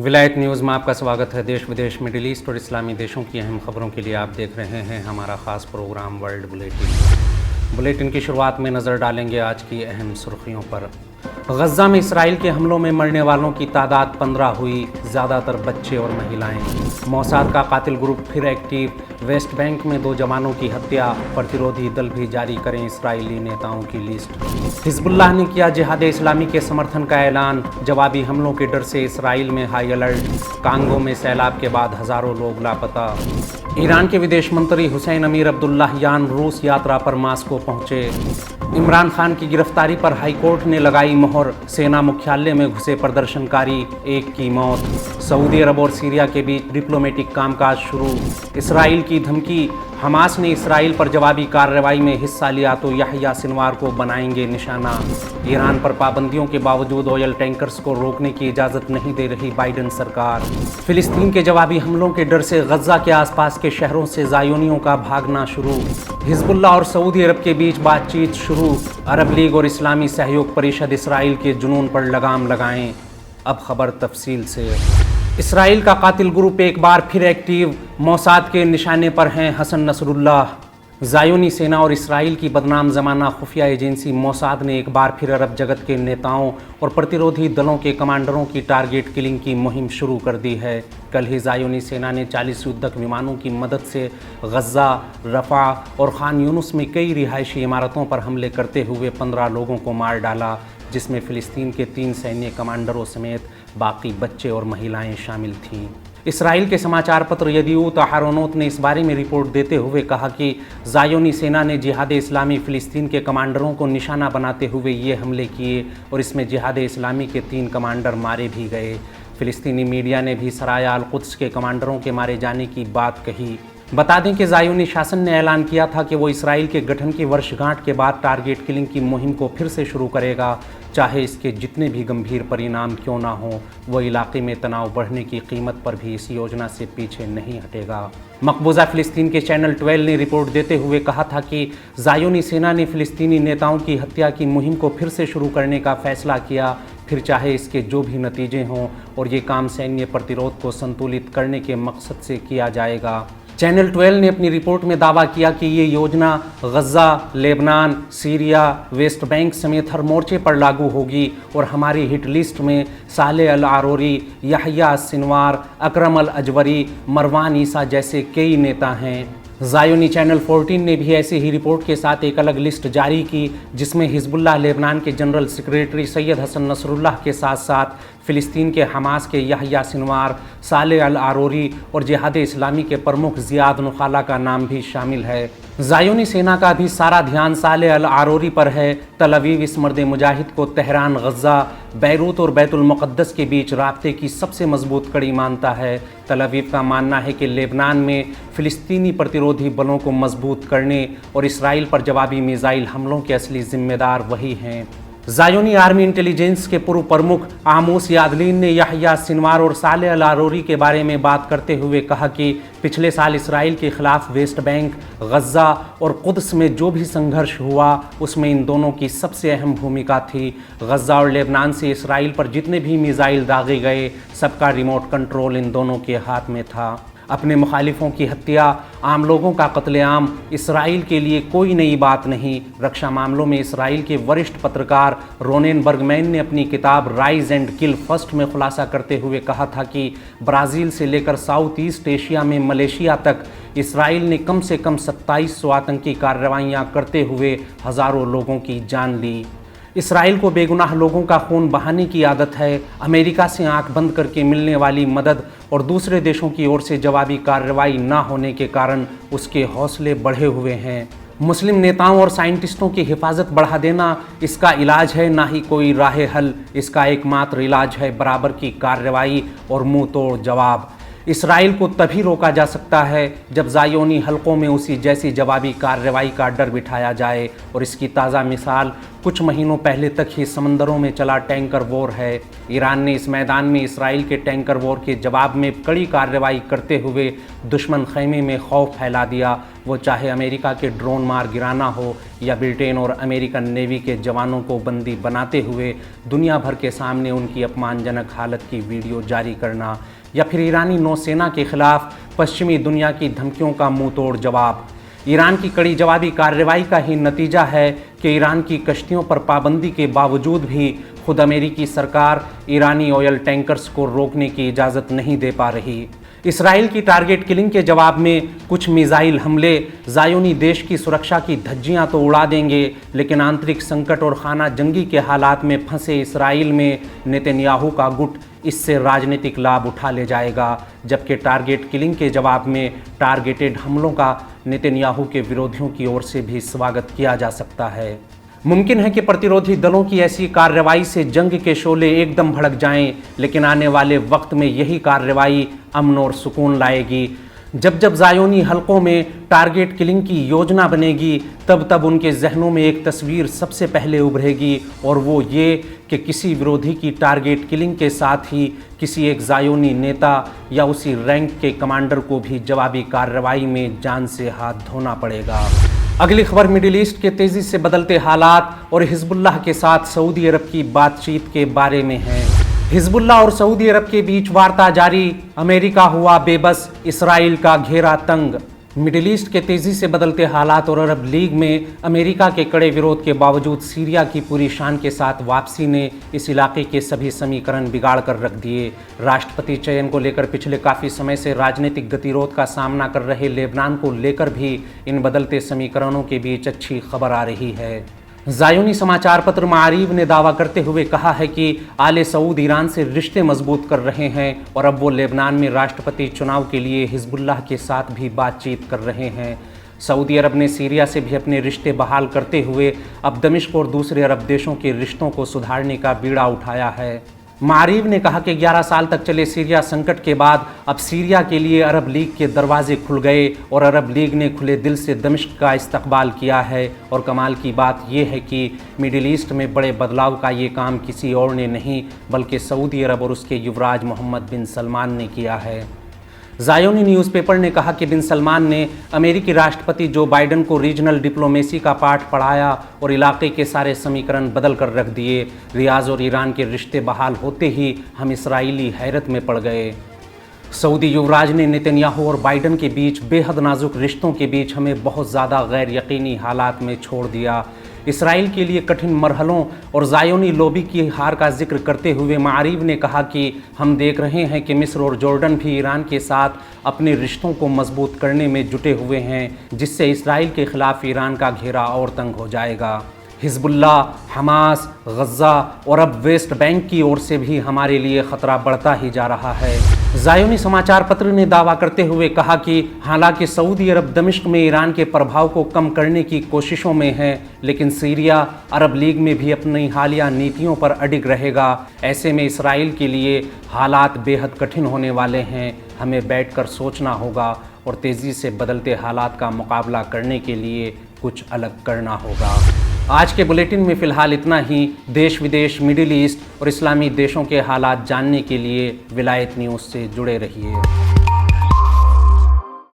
विलायत न्यूज़ में आपका स्वागत है। देश विदेश, मिडिल ईस्ट और इस्लामी देशों की अहम खबरों के लिए आप देख रहे हैं हमारा ख़ास प्रोग्राम वर्ल्ड बुलेटिन की शुरुआत में नज़र डालेंगे आज की अहम सुर्खियों पर। गज़ा में इसराइल के हमलों में मरने वालों की तादाद 15 हुई, ज़्यादातर बच्चे और महिलाएं। मोसाद का कातिल ग्रुप फिर एक्टिव, वेस्ट बैंक में 2 जवानों की हत्या, प्रतिरोधी दल भी जारी करें इसराइली नेताओं की लिस्ट। हिजबुल्लाह ने किया जिहाद इस्लामी के समर्थन का ऐलान, जवाबी हमलों के डर से इसराइल में हाई अलर्ट। कांगो में सैलाब के बाद हज़ारों लोग लापता। ईरान के विदेश मंत्री हुसैन अमीर अब्दुल्लाहियान रूस यात्रा पर मास्को पहुंचे। इमरान खान की गिरफ्तारी पर हाईकोर्ट ने लगाई मोहर, सेना मुख्यालय में घुसे प्रदर्शनकारी, एक की मौत। सऊदी अरब और सीरिया के बीच डिप्लोमेटिक कामकाज शुरू। इसराइल की धमकी, हमास ने इसराइल पर जवाबी कार्रवाई में हिस्सा लिया तो याह्या सिनवार को बनाएंगे निशाना। ईरान पर पाबंदियों के बावजूद ऑयल टैंकर्स को रोकने की इजाज़त नहीं दे रही बाइडेन सरकार। फिलिस्तीन के जवाबी हमलों के डर से गज़ा के आसपास के शहरों से ज़ायोनियों का भागना शुरू। हिजबुल्लाह और सऊदी अरब के बीच बातचीत शुरू। अरब लीग और इस्लामी सहयोग परिषद इसराइल के जुनून पर लगाम लगाएं। अब खबर तफसील से। इसराइल का कातिल ग्रुप एक बार फिर एक्टिव, मोसाद के निशाने पर हैं हसन नसरुल्लाह। ज़ायोनी सेना और इसराइल की बदनाम ज़माना खुफिया एजेंसी मोसाद ने एक बार फिर अरब जगत के नेताओं और प्रतिरोधी दलों के कमांडरों की टारगेट किलिंग की मुहिम शुरू कर दी है। कल ही ज़ायोनी सेना ने 40 युद्धक विमानों की मदद से गज़ा, रफ़ा और खान यूनुस में कई रिहायशी इमारतों पर हमले करते हुए 15 लोगों को मार डाला, जिसमें फ़िलिस्तीन के 3 सैन्य कमांडरों समेत बाकी बच्चे और महिलाएं शामिल थीं। इसराइल के समाचार पत्र यदीऊत अहारोनोत ने इस बारे में रिपोर्ट देते हुए कहा कि ज़ायोनी सेना ने जिहाद इस्लामी फ़िलिस्तीन के कमांडरों को निशाना बनाते हुए ये हमले किए और इसमें जिहाद इस्लामी के 3 कमांडर मारे भी गए। फ़िलिस्तीनी मीडिया ने भी सराया अल कुद्स के कमांडरों के मारे जाने की बात कही। बता दें कि ज़ायोनी शासन ने ऐलान किया था कि वो इसराइल के गठन की वर्षगांठ के बाद टारगेट किलिंग की मुहिम को फिर से शुरू करेगा, चाहे इसके जितने भी गंभीर परिणाम क्यों ना हों। वो इलाके में तनाव बढ़ने की कीमत पर भी इस योजना से पीछे नहीं हटेगा। मकबूजा फ़िलिस्तीन के चैनल 12 ने रिपोर्ट देते हुए कहा था कि ज़ायोनी सेना ने फ़िलिस्तीनी नेताओं की हत्या की मुहिम को फिर से शुरू करने का फैसला किया, फिर चाहे इसके जो भी नतीजे हों, और ये काम सैन्य प्रतिरोध को संतुलित करने के मकसद से किया जाएगा। चैनल 12 ने अपनी रिपोर्ट में दावा किया कि ये योजना गज़ा, लेबनान, सीरिया, वेस्ट बैंक समेत हर मोर्चे पर लागू होगी और हमारी हिट लिस्ट में साले अल आरोरी, याह्या सिनवार, अकरम अल अजवरी, मरवान ईसा जैसे कई नेता हैं। ज़ायोनी चैनल 14 ने भी ऐसी ही रिपोर्ट के साथ एक अलग लिस्ट जारी की, जिसमें हिजबुल्लाह लेबनान के general secretary Sayyed Hassan Nasrallah के साथ साथ फ़िलिस्तीन के हमास के याह्या सिनवार, साले अल आरोरी और जिहाद इस्लामी के प्रमुख ज़ियाद नुखाला का नाम भी शामिल है। ज़ायोनी सेना का भी सारा ध्यान साले अल आरोरी पर है। तल अवीव इस मर्द मुजाहिद को तेहरान, गज़ा, बैरूत और बैतुल मुक़द्दस के बीच राब्ते की सबसे मजबूत कड़ी मानता है। तल अवीव का मानना है कि लेबनान में फ़िलिस्तीनी प्रतिरोधी बलों को मजबूत करने और इसराइल पर जवाबी मिसाइल हमलों के असली जिम्मेदार वही हैं। ज़ायोनी आर्मी इंटेलिजेंस के पूर्व प्रमुख आमोस यादलीन ने याह्या सिनवार और साले अल आरोरी के बारे में बात करते हुए कहा कि पिछले साल इसराइल के खिलाफ वेस्ट बैंक, गज़ा और कुद्स में जो भी संघर्ष हुआ उसमें इन दोनों की सबसे अहम भूमिका थी। गज़ा और लेबनान से इसराइल पर जितने भी मिसाइल दागे गए, सबका रिमोट कंट्रोल इन दोनों के हाथ में था। अपने मुखालिफों की हत्या, आम लोगों का कत्लेआम इसराइल के लिए कोई नई बात नहीं। रक्षा मामलों में इसराइल के वरिष्ठ पत्रकार रोनेन बर्गमैन ने अपनी किताब राइज एंड किल फर्स्ट में खुलासा करते हुए कहा था कि ब्राज़ील से लेकर साउथ ईस्ट एशिया में मलेशिया तक इसराइल ने कम से कम 2700 आतंकी कार्रवाइयाँ करते हुए हज़ारों लोगों की जान ली। इसराइल को बेगुनाह लोगों का खून बहाने की आदत है। अमेरिका से आंख बंद करके मिलने वाली मदद और दूसरे देशों की ओर से जवाबी कार्रवाई ना होने के कारण उसके हौसले बढ़े हुए हैं। मुस्लिम नेताओं और साइंटिस्टों की हिफाजत बढ़ा देना इसका इलाज है, ना ही कोई राह हल। इसका एकमात्र इलाज है बराबर की कार्रवाई और मुंह तोड़ जवाब। इसराइल को तभी रोका जा सकता है जब ज़ायोनी हलकों में उसी जैसी जवाबी कार्रवाई का डर बिठाया जाए, और इसकी ताज़ा मिसाल कुछ महीनों पहले तक ही समंदरों में चला टैंकर वॉर है। ईरान ने इस मैदान में इसराइल के टैंकर वॉर के जवाब में कड़ी कार्रवाई करते हुए दुश्मन खैमे में खौफ फैला दिया। वो चाहे अमेरिका के ड्रोन मार गिराना हो या ब्रिटेन और अमेरिकन नेवी के जवानों को बंदी बनाते हुए दुनिया भर के सामने उनकी अपमानजनक हालत की वीडियो जारी करना, या फिर ईरानी नौसेना के खिलाफ पश्चिमी दुनिया की धमकियों का मुंह तोड़ जवाब। ईरान की कड़ी जवाबी कार्रवाई का ही नतीजा है कि ईरान की कश्तियों पर पाबंदी के बावजूद भी खुद अमेरिकी सरकार ईरानी ऑयल टैंकर्स को रोकने की इजाज़त नहीं दे पा रही। इसराइल की टारगेट किलिंग के जवाब में कुछ मिसाइल हमले ज़ायोनी देश की सुरक्षा की धज्जियां तो उड़ा देंगे, लेकिन आंतरिक संकट और खाना जंगी के हालात में फंसे इसराइल में नेतन्याहू का गुट इससे राजनीतिक लाभ उठा ले जाएगा, जबकि टारगेट किलिंग के जवाब में टारगेटेड हमलों का नेतन्याहू के विरोधियों की ओर से भी स्वागत किया जा सकता है। मुमकिन है कि प्रतिरोधी दलों की ऐसी कार्रवाई से जंग के शोले एकदम भड़क जाएं, लेकिन आने वाले वक्त में यही कार्रवाई अमन और सुकून लाएगी। जब जब ज़ायोनी हलकों में टारगेट किलिंग की योजना बनेगी, तब तब उनके जहनों में एक तस्वीर सबसे पहले उभरेगी, और वो ये कि किसी विरोधी की टारगेट किलिंग के साथ ही किसी एक ज़ायोनी नेता या उसी रैंक के कमांडर को भी जवाबी कार्रवाई में जान से हाथ धोना पड़ेगा। अगली खबर मिडिल ईस्ट के तेज़ी से बदलते हालात और हिजबुल्लाह के साथ सऊदी अरब की बातचीत के बारे में है। हिजबुल्लाह और सऊदी अरब के बीच वार्ता जारी, अमेरिका हुआ बेबस, इसराइल का घेरा तंग। मिडिल ईस्ट के तेज़ी से बदलते हालात और अरब लीग में अमेरिका के कड़े विरोध के बावजूद सीरिया की पूरी शान के साथ वापसी ने इस इलाके के सभी समीकरण बिगाड़ कर रख दिए। राष्ट्रपति चयन को लेकर पिछले काफ़ी समय से राजनीतिक गतिरोध का सामना कर रहे लेबनान को लेकर भी इन बदलते समीकरणों के बीच अच्छी खबर आ रही है। ज़ायोनी समाचार पत्र मारीव ने दावा करते हुए कहा है कि आले सऊद ईरान से रिश्ते मजबूत कर रहे हैं और अब वो लेबनान में राष्ट्रपति चुनाव के लिए हिजबुल्लाह के साथ भी बातचीत कर रहे हैं। सऊदी अरब ने सीरिया से भी अपने रिश्ते बहाल करते हुए अब दमिश्क और दूसरे अरब देशों के रिश्तों को सुधारने का बीड़ा उठाया है। मारीव ने कहा कि 11 साल तक चले सीरिया संकट के बाद अब सीरिया के लिए अरब लीग के दरवाजे खुल गए और अरब लीग ने खुले दिल से दमिश्क का इस्तकबाल किया है। और कमाल की बात यह है कि मिडिल ईस्ट में बड़े बदलाव का ये काम किसी और ने नहीं बल्कि सऊदी अरब और उसके युवराज मोहम्मद बिन सलमान ने किया है। ज़ायोनी न्यूज़पेपर ने कहा कि बिन सलमान ने अमेरिकी राष्ट्रपति जो बाइडन को रीजनल डिप्लोमेसी का पाठ पढ़ाया और इलाके के सारे समीकरण बदल कर रख दिए। रियाज और ईरान के रिश्ते बहाल होते ही हम इसराइली हैरत में पड़ गए। सऊदी युवराज ने नेतन्याहू और बाइडन के बीच बेहद नाजुक रिश्तों के बीच हमें बहुत ज़्यादा गैर यकीनी हालात में छोड़ दिया। इसराइल के लिए कठिन मरहलों और ज़ायोनी लॉबी की हार का जिक्र करते हुए मारीव ने कहा कि हम देख रहे हैं कि मिस्र और जॉर्डन भी ईरान के साथ अपने रिश्तों को मजबूत करने में जुटे हुए हैं, जिससे इसराइल के खिलाफ ईरान का घेरा और तंग हो जाएगा। हिजबुल्लाह, हमास, गज़ा और अब वेस्ट बैंक की ओर से भी हमारे लिए ख़तरा बढ़ता ही जा रहा है। ज़ायोनी समाचार पत्र ने दावा करते हुए कहा कि हालांकि सऊदी अरब दमिश्क में ईरान के प्रभाव को कम करने की कोशिशों में है, लेकिन सीरिया अरब लीग में भी अपनी हालिया नीतियों पर अडिग रहेगा। ऐसे में इसराइल के लिए हालात बेहद कठिन होने वाले हैं। हमें बैठकर सोचना होगा और तेज़ी से बदलते हालात का मुकाबला करने के लिए कुछ अलग करना होगा। आज के बुलेटिन में फ़िलहाल इतना ही। देश विदेश, मिडिल ईस्ट और इस्लामी देशों के हालात जानने के लिए विलायत न्यूज़ से जुड़े रहिए।